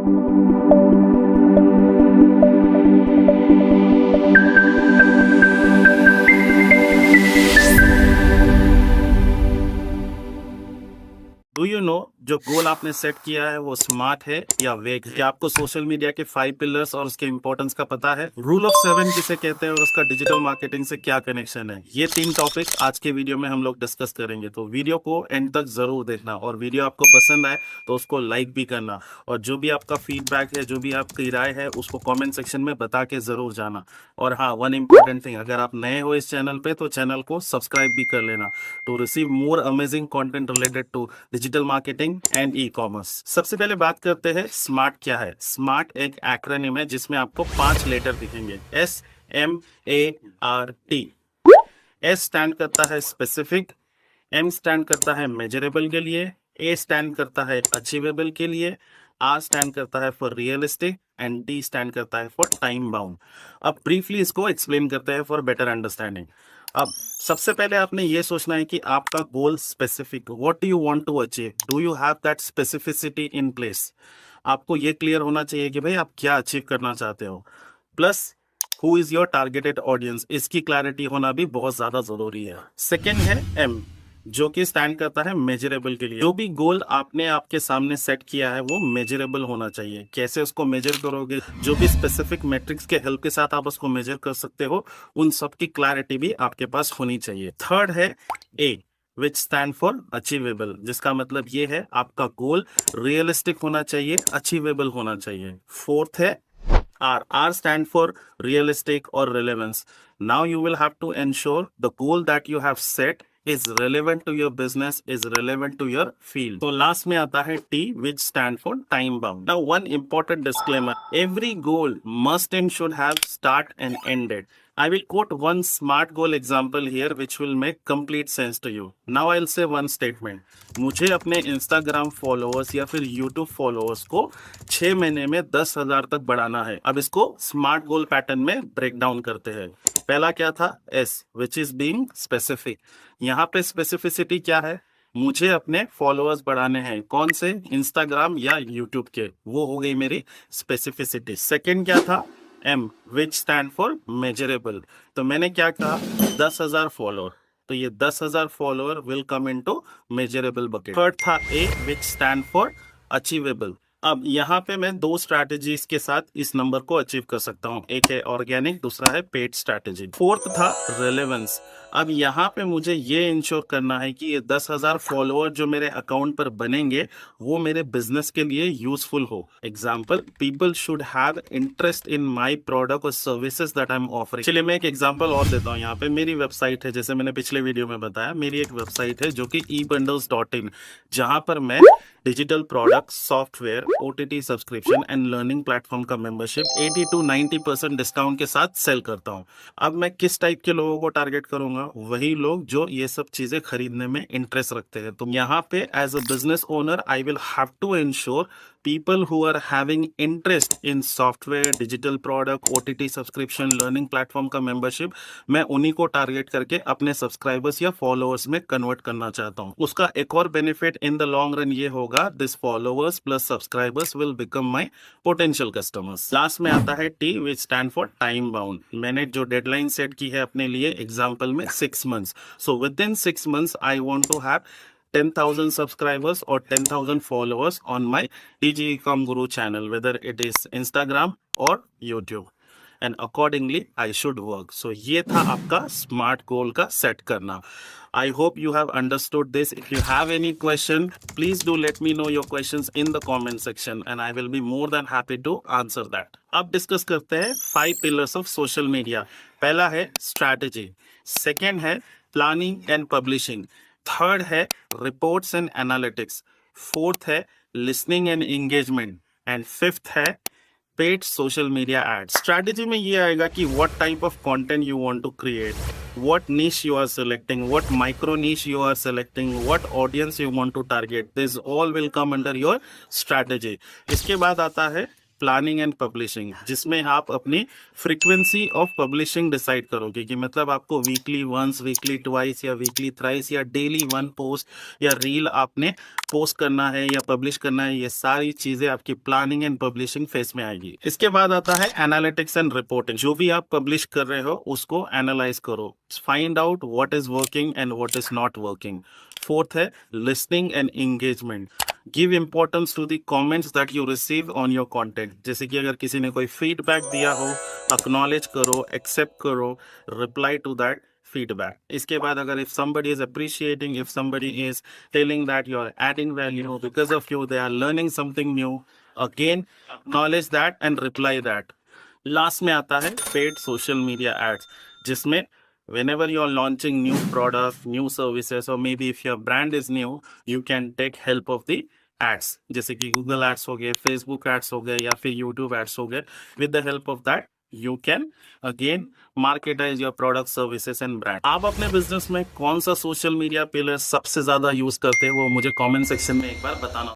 Do you know जो गोल आपने set किया है वो स्मार्ट है या वेग है? क्या आपको सोशल मीडिया के 5 पिलर्स और उसके इंपॉर्टेंस का पता है? रूल ऑफ 7 किसे कहते हैं और उसका डिजिटल मार्केटिंग से क्या कनेक्शन है? ये 3 टॉपिक आज के वीडियो में हम लोग डिस्कस करेंगे, तो वीडियो को एंड तक जरूर देखना और वीडियो आपको पसंद आए तो उसको लाइक भी करना और जो भी आपका फीडबैक है, जो भी आपकी राय है, उसको कॉमेंट सेक्शन में बता के जरूर जाना। और हाँ, वन इम्पोर्टेंट थिंग, अगर आप नए हो इस चैनल पे तो चैनल को सब्सक्राइब भी कर लेना to receive more amazing content related to digital marketing and e commerce. सबसे पहले बात करते हैं स्मार्ट क्या है। स्मार्ट एक एक्रोनिम है जिसमें आपको 5 लेटर दिखेंगे, SMART। S स्टैंड करता है स्पेसिफिक, M स्टैंड करता है मेजरेबल के लिए, A स्टैंड करता है अचीवेबल के लिए, R स्टैंड करता है for realistic and T stand करता है फॉर टाइम बाउंड। अब ब्रीफली इसको एक्सप्लेन करते हैं फॉर बेटर अंडरस्टैंडिंग। अब सबसे पहले आपने ये सोचना है कि आपका goal specific, what do you want to achieve, do you have that specificity in place. आपको ये क्लियर होना चाहिए कि भाई आप क्या अचीव करना चाहते हो, plus who is your targeted audience, इसकी क्लैरिटी होना भी बहुत ज्यादा जरूरी है। सेकेंड है M, जो कि स्टैंड करता है मेजरेबल के लिए। जो भी गोल आपने आपके सामने सेट किया है वो मेजरेबल होना चाहिए। कैसे उसको मेजर करोगे, जो भी स्पेसिफिक मैट्रिक्स के हेल्प के साथ आप उसको मेजर कर सकते हो, उन सब की क्लैरिटी भी आपके पास होनी चाहिए। थर्ड है A, which stand for achievable, जिसका मतलब ये है आपका गोल रियलिस्टिक होना चाहिए, अचीवेबल होना चाहिए। फोर्थ है R stand for realistic or relevance. Now you will have to ensure the goal that you have set is relevant to your business, is relevant to your field. So last में आता है T, which stand for time bound. Now one important disclaimer, every goal must and should have start and end date. I will quote one SMART goal example here which will make complete sense to you. Now I'll say one statement. मुझे अपने Instagram followers या फिर YouTube followers को 6 महीने में 10,000 तक बढ़ाना है। अब इसको SMART goal pattern में break down करते हैं। पहला क्या था? S, which is being specific. यहाँ पे specificity क्या है? मुझे अपने फॉलोअर्स बढ़ाने हैं। कौन से? इंस्टाग्राम या यूट्यूब के। वो हो गई मेरी स्पेसिफिसिटी। सेकंड क्या था? M, which stand for measurable. तो मैंने क्या कहा? 10,000 फॉलोअर, तो ये 10,000 follower will come into measurable bucket. Third था A, which stand for achievable. अब यहाँ पे मैं 2 स्ट्रैटेजीज के साथ इस नंबर को अचीव कर सकता हूँ, एक है ऑर्गेनिक, दूसरा है पेड स्ट्रैटेजी। फोर्थ था रेलेवेंस। अब यहाँ पे मुझे ये इंश्योर करना है कि ये 10,000 फॉलोअर जो मेरे अकाउंट पर बनेंगे वो मेरे बिजनेस के लिए यूजफुल हो। Example, people should have interest in my product और services that I am offering. चलिए मैं एक एग्जाम्पल और देता हूँ। यहाँ पे मेरी वेबसाइट है, जैसे मैंने पिछले वीडियो में बताया, मेरी एक वेबसाइट है जो कि ebundles.in, जहां पर मैं digital product, software, OTT subscription and learning platform का मेंबरशिप 80 to 90% डिस्काउंट के साथ सेल करता हूं। अब मैं किस टाइप के लोगों को टारगेट करूंगा? वही लोग जो ये सब चीजें खरीदने में इंटरेस्ट रखते हैं। तो यहाँ पे as a business owner I will have to ensure people who are having interest in software, digital product, OTT subscription, learning platform का मेंबरशिप, मैं उन्हीं को टारगेट करके अपने सब्सक्राइबर्स या फॉलोअर्स में कन्वर्ट करना चाहता हूं। उसका एक और benefit in the long run ये होगा, this followers plus subscribers will become my potential customers. Last में आता है T, which stand for time bound. मैंने जो डेडलाइन सेट की है अपने लिए, एग्जाम्पल में 6 months, so within 6 months I want to have 10,000 subscribers or 10,000 followers on my DG Ecom Guru channel, whether it is Instagram or YouTube, and accordingly I should work. So ये था आपका smart goal का set करना। I hope you have understood this. If you have any question, please do let me know your questions in the comment section and I will be more than happy to answer that. अब discuss करते हैं 5 pillars of social media. पहला है strategy, second है planning and publishing, third है reports and analytics, fourth है listening and engagement, and fifth है paid social media ads. Strategy में ये आएगा कि what type of content you want to create, what niche you are selecting, what micro niche you are selecting, what audience you want to target, this all will come under your strategy. इसके बाद आता है planning and publishing, जिसमें आप अपनी frequency of publishing decide करोगे कि मतलब आपको वीकली वंस, वीकली ट्वाइस या वीकली थ्राइस या डेली वन पोस्ट या रील आपने पोस्ट करना है या पब्लिश करना है। ये सारी चीजें आपकी प्लानिंग एंड पब्लिशिंग फेस में आएगी। इसके बाद आता है एनालिटिक्स एंड रिपोर्टिंग। जो भी आप पब्लिश कर रहे हो उसको एनालाइज करो, find out what is working and what is not working. Fourth है listening and engagement. Give importance to the comments that you receive on your content. जैसे कि अगर किसी ने कोई फीडबैक दिया हो, अक्नॉलेज करो, एक्सेप्ट करो, रिप्लाई टू दैट feedback. इसके बाद अगर if somebody is appreciating, if somebody is telling that you are adding value, because of you they are learning something new, again acknowledge that and reply that. Last में आता है paid social media ads, जिसमें whenever you are launching new product, new services, or maybe if your brand is new, you can take help of the ads, जैसे कि Google ads हो गए, Facebook ads हो गए या फिर यूट्यूब एड्स हो गए। With the help of that you can again marketize your product, services and brand. आप अपने बिजनेस में कौन सा सोशल मीडिया पिलर सबसे ज्यादा यूज करते हैं वो मुझे कमेंट सेक्शन में एक बार बताना।